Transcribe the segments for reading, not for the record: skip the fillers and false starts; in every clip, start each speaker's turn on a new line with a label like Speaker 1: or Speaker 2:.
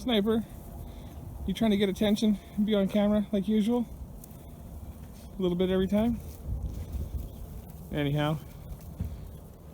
Speaker 1: Sniper, you trying to get attention and be on camera like usual? A little bit every time? Anyhow,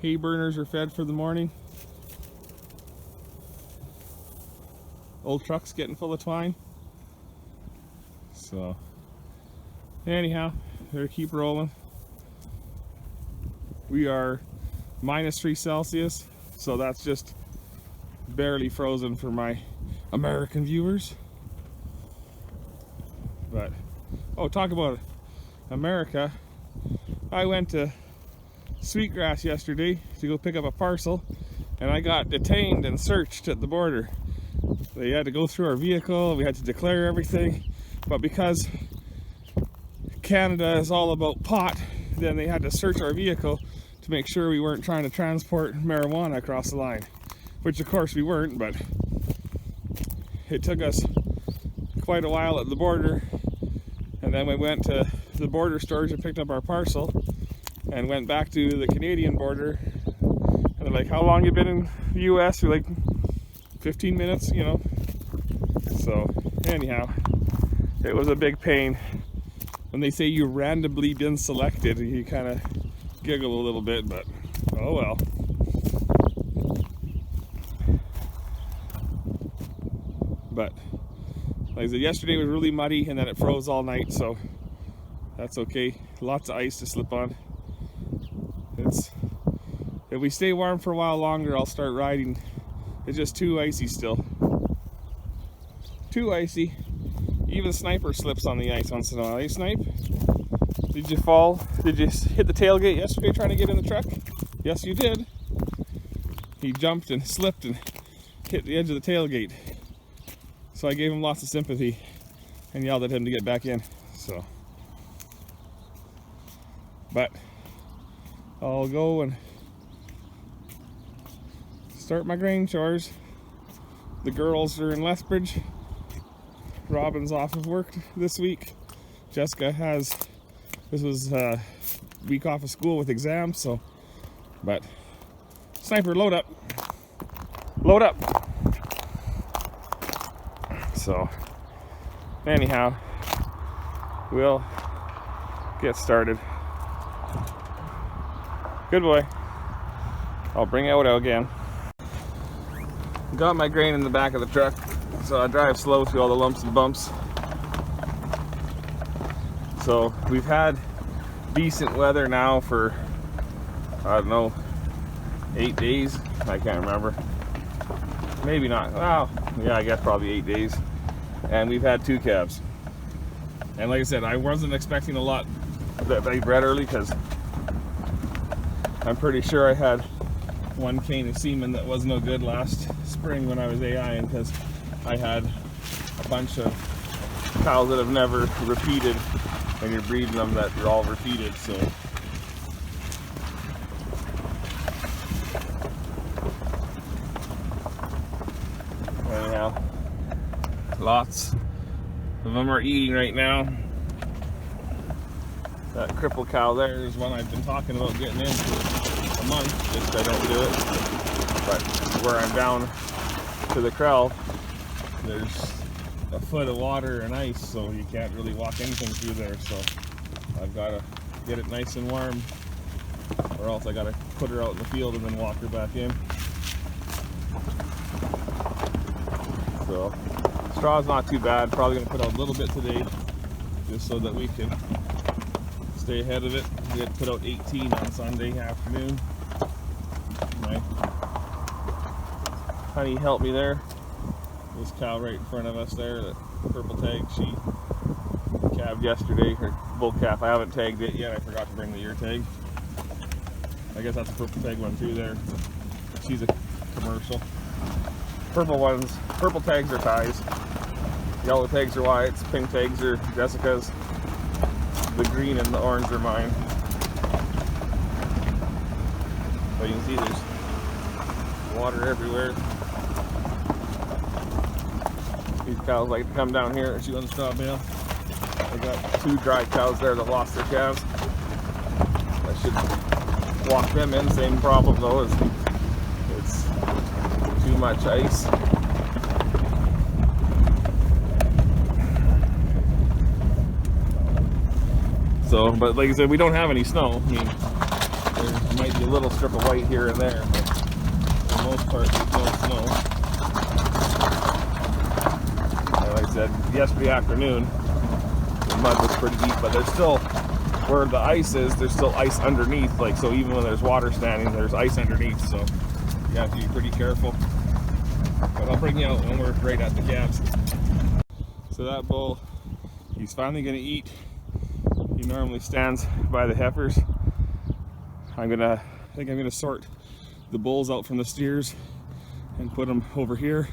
Speaker 1: hay burners are fed for the morning. Old truck's getting full of twine. So, anyhow, better keep rolling. We are -3 Celsius, so that's just barely frozen for my American viewers. But, oh, talk about America. I went to Sweetgrass yesterday to go pick up a parcel, and I got detained and searched at the border. They had to go through our vehicle, we had to declare everything, but because Canada is all about pot, then they had to search our vehicle to make sure we weren't trying to transport marijuana across the line, which of course we weren't, but it took us quite a while at the border, and then we went to the border storage and picked up our parcel and went back to the Canadian border, and they're like, how long you been in the US? We're like, 15 minutes, you know. So anyhow, it was a big pain. When they say you randomly been selected, you kind of giggle a little bit, but oh well. But like I said, yesterday was really muddy and then it froze all night, so that's okay. Lots of ice to slip on. If we stay warm for a while longer, I'll start riding. It's just too icy still. Too icy. Even Sniper slips on the ice once in a while. Hey, Snipe? Did you fall? Did you hit the tailgate yesterday trying to get in the truck? Yes, you did. He jumped and slipped and hit the edge of the tailgate. So I gave him lots of sympathy and yelled at him to get back in. So, but I'll go and start my grain chores. The girls are in Lethbridge. Robin's off of work this week. Jessica has, this was a week off of school with exams, so, but Sniper, load up. Load up. So, anyhow, we'll get started. Good boy. I'll bring Odo again. Got my grain in the back of the truck, so I drive slow through all the lumps and bumps. So we've had decent weather now for, I don't know, 8 days. I can't remember. Maybe not. Well, yeah, I guess probably 8 days. And we've had 2 calves. And like I said, I wasn't expecting a lot that I bred early, because I'm pretty sure I had 1 cane of semen that was no good last spring when I was AIing, because I had a bunch of cows that have never repeated, and you're breeding them that are all repeated. So anyhow, lots of them are eating right now. That cripple cow there is one I've been talking about getting in for a month, just I don't do it. But where I'm down to the corral, there's a foot of water and ice, so you can't really walk anything through there. So I've got to get it nice and warm, or else I got to put her out in the field and then walk her back in. So straw's not too bad. Probably going to put out a little bit today, just so that we can stay ahead of it. We had to put out 18 on Sunday afternoon. My honey helped me there. This cow right in front of us there, that purple tag, she calved yesterday, her bull calf. I haven't tagged it yet. I forgot to bring the ear tag. I guess that's a purple tag one too there. She's a commercial. Purple tags are ties. Yellow tags are Wyatt's. Pink tags are Jessica's. The green and the orange are mine. So you can see there's water everywhere. These cows like to come down here and chew on the straw bale. I got 2 dry cows there that lost their calves. I should walk them in. Same problem though, is it's too much ice. So, but like I said, we don't have any snow. I mean, there might be a little strip of white here and there, but for the most part, there's no snow. And like I said, yesterday afternoon, the mud was pretty deep, but there's still, where the ice is, there's still ice underneath. Like, so even when there's water standing, there's ice underneath. So you have to be pretty careful. But I'll bring you out when we're right at the calves. So that bull, he's finally going to eat. He normally stands by the heifers. I think I'm gonna sort the bulls out from the steers and put them over here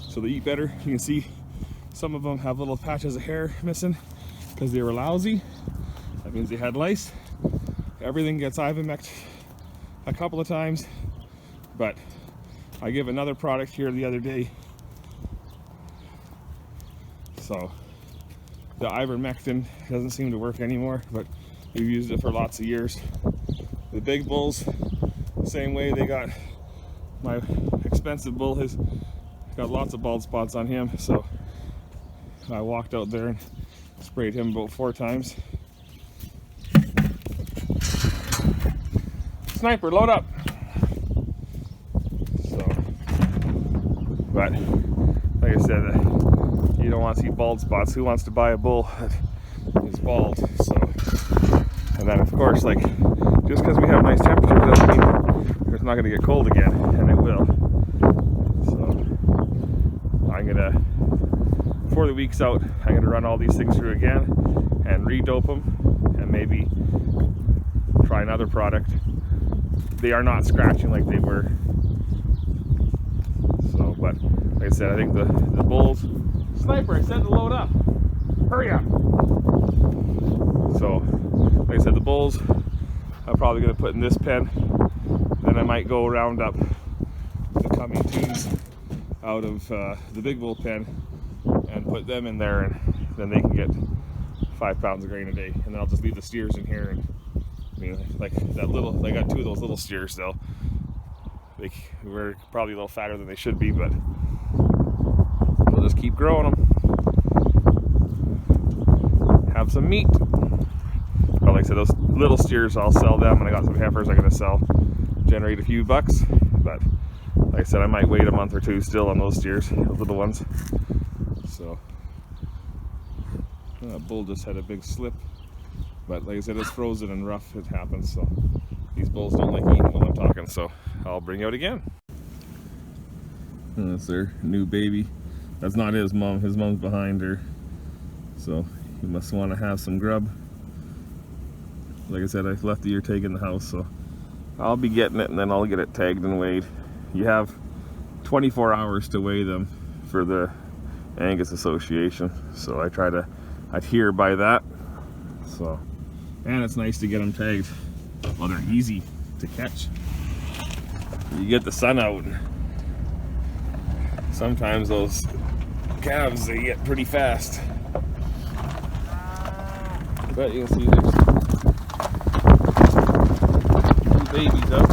Speaker 1: so they eat better. You can see some of them have little patches of hair missing because they were lousy. That means they had lice. Everything gets ivermectin a couple of times, but I gave another product here the other day. So the ivermectin doesn't seem to work anymore, but we've used it for lots of years. The big bulls, same way. They got, my expensive bull has got lots of bald spots on him, so I walked out there and sprayed him about 4 times. Sniper, load up. So, but like I said, you don't want to see bald spots. Who wants to buy a bull that is bald? So, and then of course, like, just because we have nice temperatures doesn't mean it's not going to get cold again, and it will. So I'm gonna, before the week's out, I'm gonna run all these things through again and re-dope them, and maybe try another product. They are not scratching like they were. So, but like I said, I think the bulls. Sniper, I said to load up. Hurry up. So, like I said, the bulls I'm probably going to put in this pen. Then I might go round up the coming teams out of the big bull pen and put them in there, and then they can get 5 pounds of grain a day. And then I'll just leave the steers in here. And I mean, like that little, I got 2 of those little steers still. They were probably a little fatter than they should be, but we'll just keep growing them. Have some meat. But like I said, those little steers, I'll sell them, and I got some heifers I'm going to sell, generate a few bucks. But like I said, I might wait a month or 2 still on those steers, those little ones. So that bull just had a big slip, but like I said, it's frozen and rough. It happens. So these bulls don't like eating while I'm talking, so I'll bring you out again. And that's their new baby. That's not his mom. His mom's behind her, so he must want to have some grub. Like I said, I left the ear tag in the house, so I'll be getting it, and then I'll get it tagged and weighed. You have 24 hours to weigh them for the Angus Association, so I try to adhere by that. So, and it's nice to get them tagged. Well, they're easy to catch. You get the sun out, and sometimes those calves, they get pretty fast. But you can see there's 2 babies up.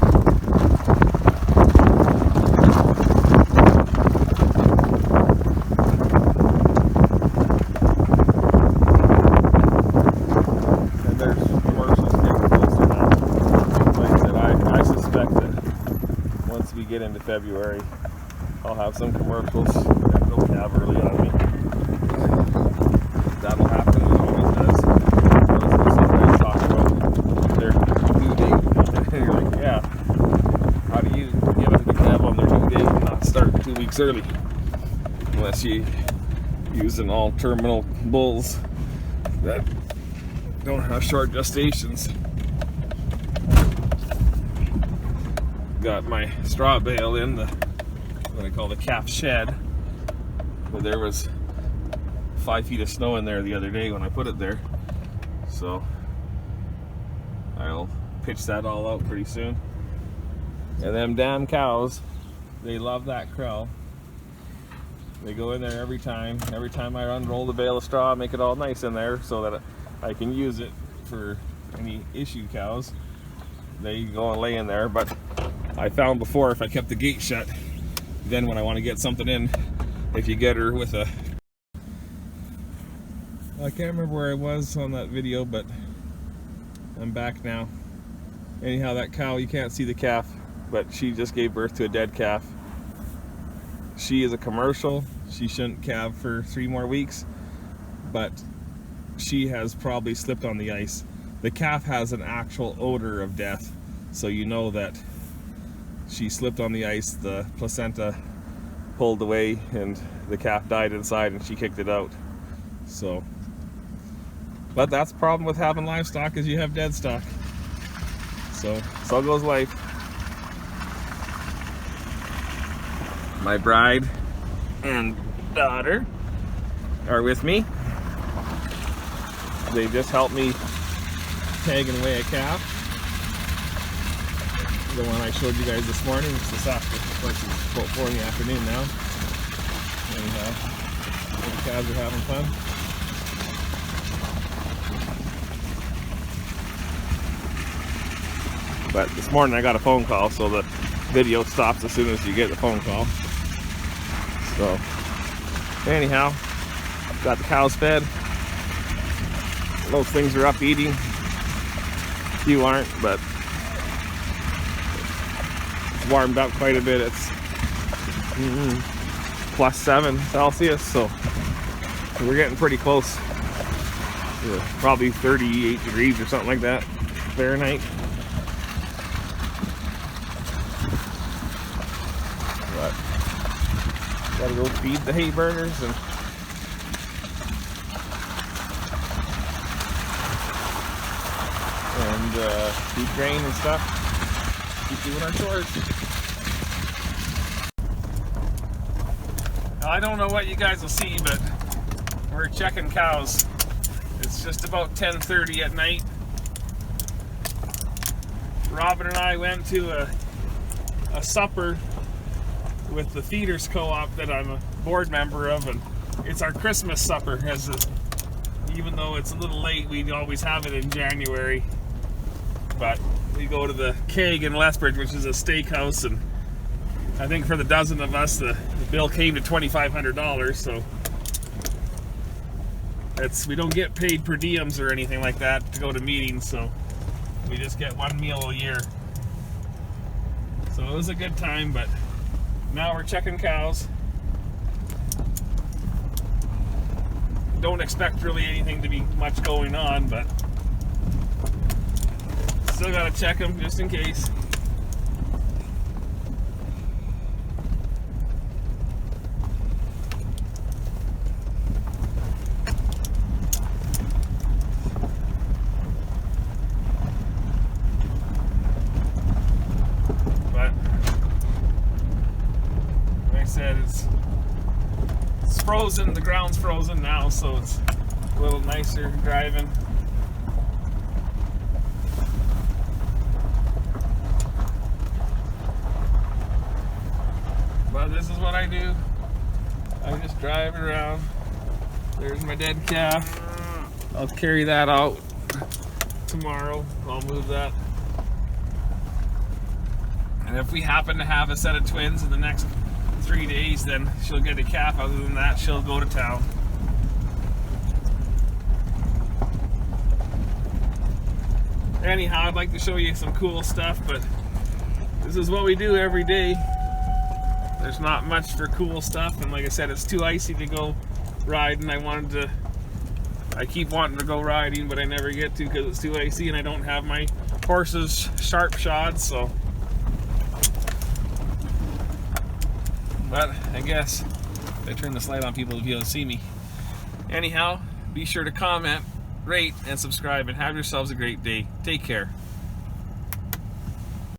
Speaker 1: And there's commercials getting closer now. Like I said, I suspect that once we get into February, I'll have some commercials that go calve early on me. That'll happen. It always does. Sometimes talk about their due date, and you're like, yeah, how do you get them to calve on their due date and not start 2 weeks early? Unless you using all terminal bulls that don't have short gestations. Got my straw bale in the, what I call the calf shed, but there was 5 feet of snow in there the other day when I put it there, so I'll pitch that all out pretty soon. And them damn cows, they love that kraal. They go in there every time I unroll the bale of straw, make it all nice in there so that I can use it for any issue cows. They go and lay in there. But I found before, if I kept the gate shut, then when I want to get something in, if you get her with a I can't remember where I was on that video, but I'm back now. Anyhow, that cow, you can't see the calf, but she just gave birth to a dead calf. She is a commercial. She shouldn't calve for 3 more weeks, but she has probably slipped on the ice. The calf has an actual odor of death, so you know that she slipped on the ice, the placenta pulled away, and the calf died inside and she kicked it out. So, but that's the problem with having livestock, is you have dead stock. So goes life. My bride and daughter are with me. They just helped me tag and weigh a calf. The one I showed you guys this morning. It's this afternoon. Of course, it's about 4 in the afternoon now. And the calves are having fun. But this morning I got a phone call, so the video stops as soon as you get the phone call. So, anyhow, got the cows fed. Those things are up eating. Few aren't, but it's warmed up quite a bit. It's +7 Celsius, so we're getting pretty close. Yeah, probably 38 degrees or something like that Fahrenheit. But gotta go feed the hay burners and feed grain and stuff. Keep doing our chores. Now, I don't know what you guys will see, but we're checking cows. It's just about 10:30 at night. Robin and I went to a supper with the Feeders Co-op that I'm a board member of, and it's our Christmas supper. Even though it's a little late, we always have it in January. But we go to the Keg in Lethbridge, which is a steakhouse, and I think for the dozen of us, the bill came to $2,500. So we don't get paid per diems or anything like that to go to meetings, so we just get one meal a year. So it was a good time, but now we're checking cows. Don't expect really anything to be much going on, but still gotta check them just in case. But like I said, it's frozen, the ground's frozen now, so it's a little nicer driving. But this is what I do. I just drive around. There's my dead calf. I'll carry that out tomorrow. I'll move that. And if we happen to have a set of twins in the next 3 days, then she'll get a calf. Other than that, she'll go to town. Anyhow, I'd like to show you some cool stuff, but this is what we do every day. There's not much for cool stuff, and like I said, it's too icy to go riding. I keep wanting to go riding, but I never get to because it's too icy, and I don't have my horses sharp shod, so. But I guess if I turn this light on, people will be able to see me. Anyhow, be sure to comment, rate, and subscribe, and have yourselves a great day. Take care.